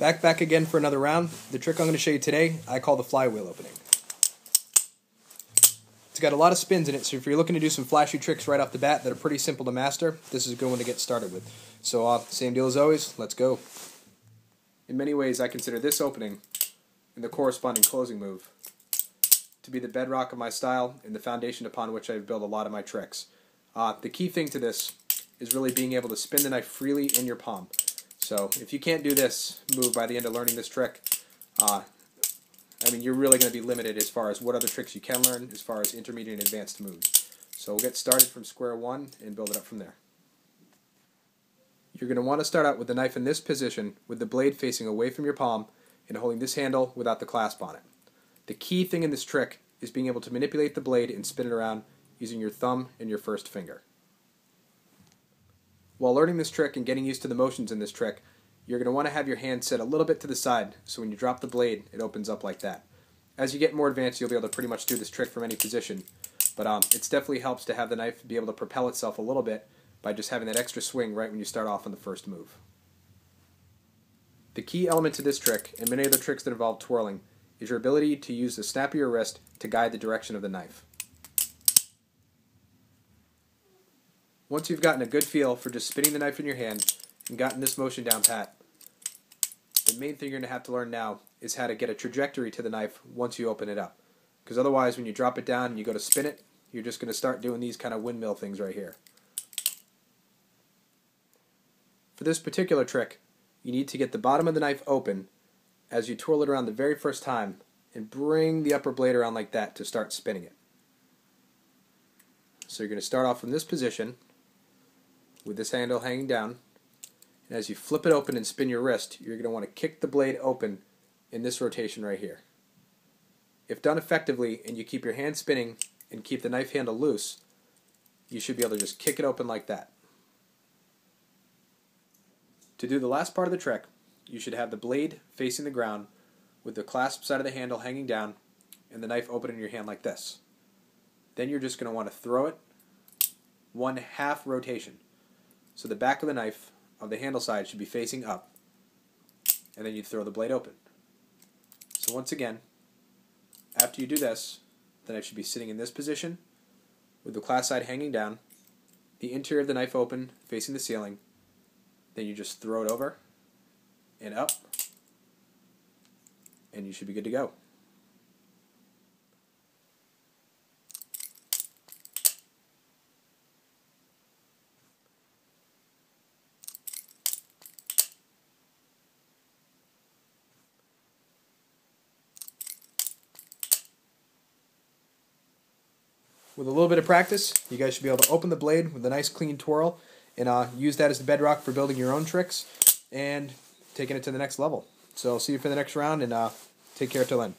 Back again for another round. The trick I'm going to show you today, I call the flywheel opening. It's got a lot of spins in it, so if you're looking to do some flashy tricks right off the bat that are pretty simple to master, this is a good one to get started with. So same deal as always, let's go. In many ways, I consider this opening and the corresponding closing move to be the bedrock of my style and the foundation upon which I've built a lot of my tricks. The key thing to this is really being able to spin the knife freely in your palm. So if you can't do this move by the end of learning this trick, you're really going to be limited as far as what other tricks you can learn as far as intermediate and advanced moves. So we'll get started from square one and build it up from there. You're going to want to start out with the knife in this position with the blade facing away from your palm and holding this handle without the clasp on it. The key thing in this trick is being able to manipulate the blade and spin it around using your thumb and your first finger. While learning this trick and getting used to the motions in this trick, you're going to want to have your hand set a little bit to the side so when you drop the blade, it opens up like that. As you get more advanced, you'll be able to pretty much do this trick from any position, but it definitely helps to have the knife be able to propel itself a little bit by just having that extra swing right when you start off on the first move. The key element to this trick, and many other tricks that involve twirling, is your ability to use the snap of your wrist to guide the direction of the knife. Once you've gotten a good feel for just spinning the knife in your hand and gotten this motion down pat, the main thing you're going to have to learn now is how to get a trajectory to the knife once you open it up. Because otherwise, when you drop it down and you go to spin it, you're just going to start doing these kind of windmill things right here. For this particular trick, you need to get the bottom of the knife open as you twirl it around the very first time and bring the upper blade around like that to start spinning it. So you're going to start off from this position with this handle hanging down, and as you flip it open and spin your wrist, you're going to want to kick the blade open in this rotation right here. If done effectively and you keep your hand spinning and keep the knife handle loose, you should be able to just kick it open like that. To do the last part of the trick, you should have the blade facing the ground with the clasp side of the handle hanging down and the knife open in your hand like this. Then you're just going to want to throw it 1/2 rotation. So the back of the knife of the handle side should be facing up, and then you throw the blade open. So once again, after you do this, the knife should be sitting in this position with the clasp side hanging down, the interior of the knife open facing the ceiling. Then you just throw it over and up, and you should be good to go. With a little bit of practice, you guys should be able to open the blade with a nice clean twirl and use that as the bedrock for building your own tricks and taking it to the next level. So I'll see you for the next round, and take care till then.